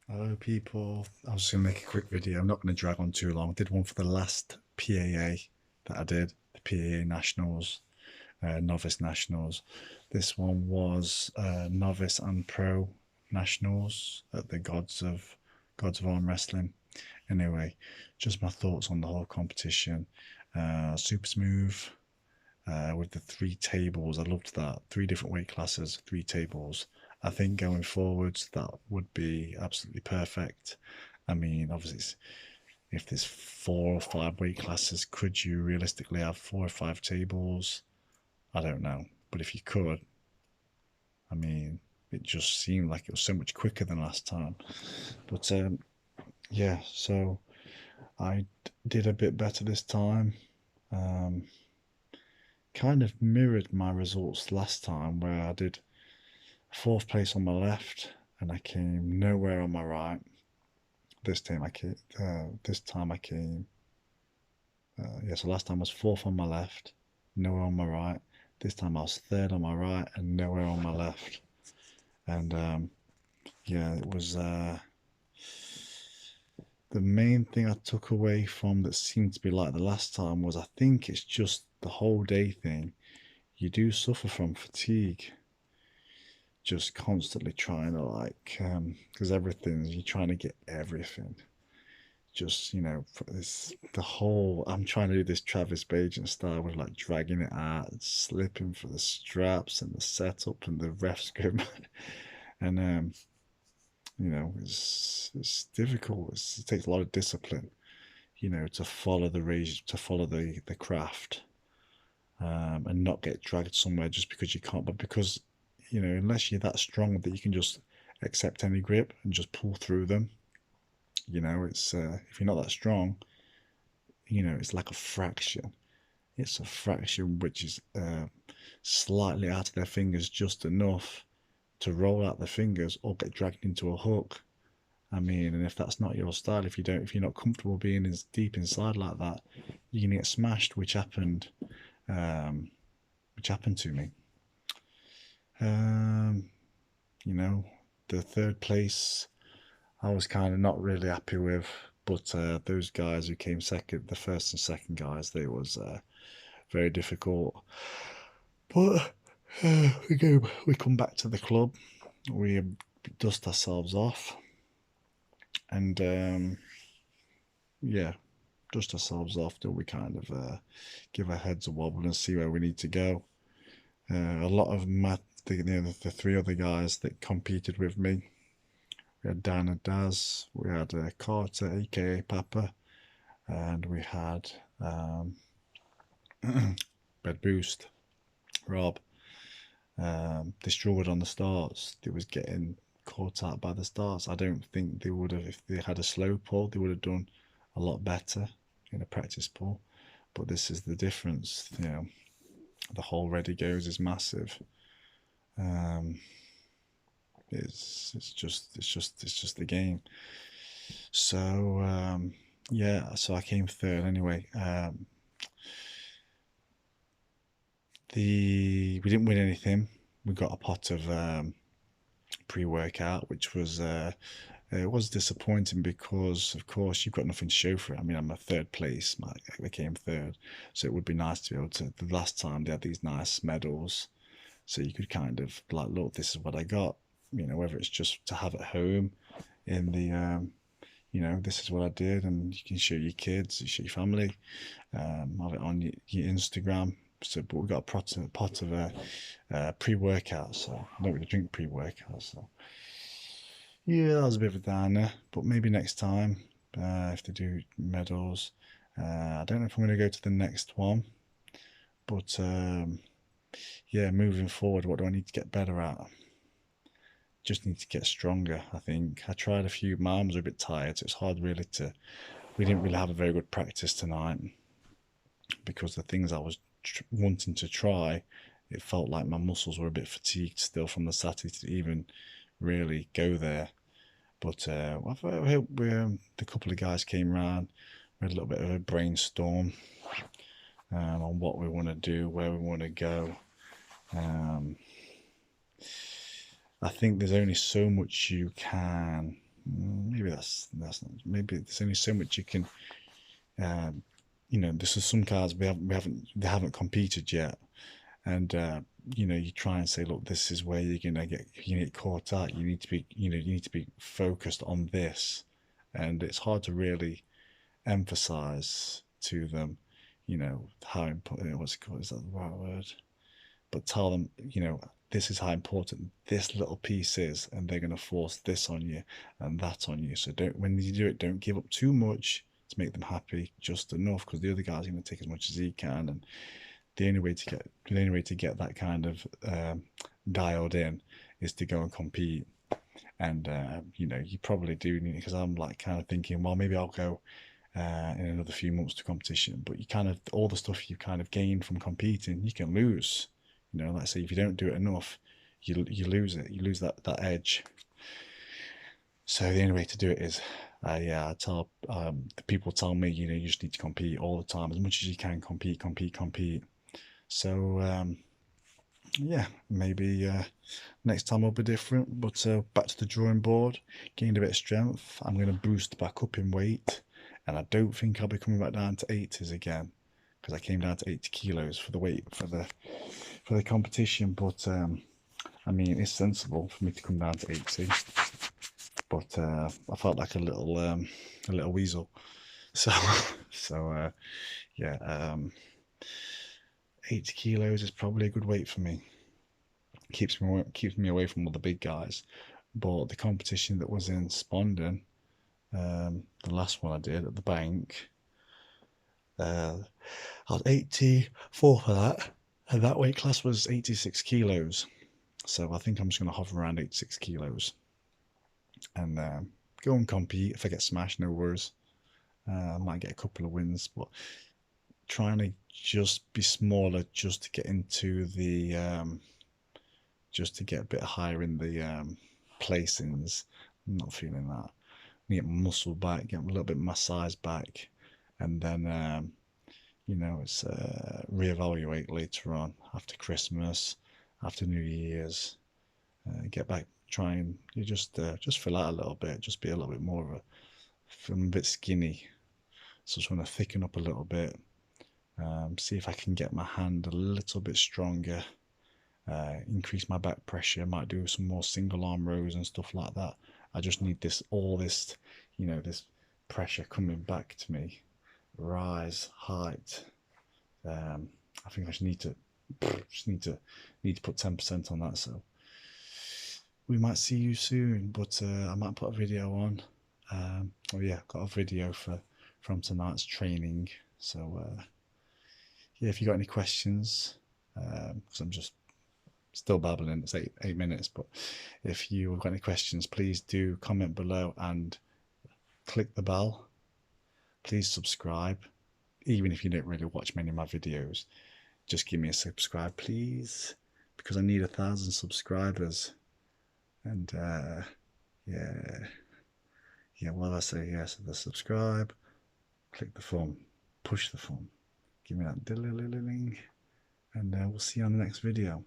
Hello people, I was just going to make a quick video. I'm not going to drag on too long. I did one for the last PAA that I did, the PAA Nationals, Novice Nationals. This one was Novice and Pro Nationals at the Gods of Arm Wrestling. Anyway, just my thoughts on the whole competition. Super smooth with the three tables. I loved that. Three different weight classes, three tables. I think going forwards, that would be absolutely perfect. I mean, obviously, if there's 4 or 5 weight classes, could you realistically have 4 or 5 tables? I don't know. But if you could, I mean, it just seemed like it was so much quicker than last time. But yeah, so I did a bit better this time. Um, kind of mirrored my results last time, where I did fourth place on my left and I came nowhere on my right. This time I came. Yeah. So last time I was fourth on my left, nowhere on my right. This time I was third on my right and nowhere on my left. And yeah, it was the main thing I took away from that seemed to be like the last time was I think it's just the whole day thing. You do suffer from fatigue, just constantly trying to because everything, you're trying to get everything. Just, it's the whole, I'm trying to do this Travis Bajan style with like dragging it out, slipping for the straps and the setup and the refs go mad. And it's difficult. It takes a lot of discipline, to follow the rage, to follow the craft, and not get dragged somewhere just because you can't. But because, unless you're that strong that you can just accept any grip and just pull through them, it's if you're not that strong, it's like a fraction. It's a fraction which is slightly out of their fingers just enough to roll out their fingers or get dragged into a hook. I mean, and if that's not your style, if you're not comfortable being as deep inside like that, you're gonna get smashed, um, which happened to me. Um, you know, the third place I was kind of not really happy with, but those guys who came second, the first and second guys, they was very difficult. But we come back to the club, we dust ourselves off, and yeah, dust ourselves off till we kind of give our heads a wobble and see where we need to go. A lot of the three other guys that competed with me, we had Dan and Daz, we had Carter, aka Papa, and we had Bed Boost, Rob. They struggled on the starts. They was getting caught out by the starts. I don't think they would have, if they had a slow pull, they would have done a lot better in a practice pull. But this is the difference. The whole ready goes is massive. Um, it's just the game. So yeah, so I came third anyway. We didn't win anything. We got a pot of pre-workout, which was it was disappointing because, of course, you've got nothing to show for it. I mean, I'm a third place. I became third, so it would be nice to be able to. The last time they had these nice medals, so you could kind of like, look, this is what I got. Whether it's just to have at home in the, this is what I did, and you can show your kids, you show your family, have it on your Instagram. So, but we got a pot of pre-workout, so I don't really drink pre-workout. So, yeah, that was a bit of a downer, but maybe next time, if they do medals, I don't know if I'm going to go to the next one, but yeah, moving forward, what do I need to get better at? Just need to get stronger, I think. I tried a few, my arms are a bit tired, so it's hard really we didn't really have a very good practice tonight because the things I was wanting to try, it felt like my muscles were a bit fatigued still from the Saturday to even really go there. But I hope the couple of guys came round. We had a little bit of a brainstorm on what we want to do, where we want to go. I think there's only so much you can maybe that's not, maybe there's only so much you can. You know, this is some cars they haven't competed yet, and you know, you try and say, look, this is where you're gonna get caught out. You need to be, you know, you need to be focused on this, and it's hard to really emphasize to them, you know, how important, what's it called, is that the right word? But tell them, you know, this is how important this little piece is, and they're going to force this on you and that on you. So don't, when you do it, don't give up too much to make them happy, just enough, because the other guy's going to take as much as he can, and the only way to get that kind of dialed in is to go and compete. And you know, you probably do need, because I'm like kind of thinking, well, maybe I'll go in another few months to competition. But you kind of, all the stuff you kind of gain from competing, you can lose. You know, like I say, if you don't do it enough, you lose it. You lose that edge. So the only way to do it is, yeah, I tell the people tell me, you know, you just need to compete all the time, as much as you can. Compete. So yeah, maybe next time will be different. But back to the drawing board, gained a bit of strength. I'm going to boost back up in weight, and I don't think I'll be coming back down to 80s again, because I came down to 80 kilos for the weight for the competition. But I mean, it's sensible for me to come down to 80. But I felt like a little weasel. So yeah, 80 kilos is probably a good weight for me. Keeps me away from all the big guys. But the competition that was in Spondon, the last one I did at the bank, I was 84 for that, and that weight class was 86 kilos. So I think I'm just going to hover around 86 kilos and go and compete. If I get smashed, no worries. I might get a couple of wins, but trying to just be smaller, just to get into the, just to get a bit higher in the placings. I'm not feeling that. Get my muscle back, get a little bit of my size back, and then you know, it's reevaluate later on after Christmas, after New Year's. Get back, try and you just fill out a little bit, just be a little bit more of a. I'm a bit skinny, so I just want to thicken up a little bit. See if I can get my hand a little bit stronger. Increase my back pressure. Might do some more single arm rows and stuff like that. I just need all this, you know, this pressure coming back to me. Rise, height. I think I just need to put 10% on that. So we might see you soon, but I might put a video on. Oh yeah, got a video from tonight's training. So yeah, if you got any questions, because I'm just still babbling, it's 8 minutes, but if you've got any questions, please do comment below and click the bell. Please subscribe. Even if you don't really watch many of my videos, just give me a subscribe, please, because I need 1,000 subscribers. And yeah, what did I say? Yes, the subscribe, click the thumb, push the thumb, give me that ding, and we'll see you on the next video.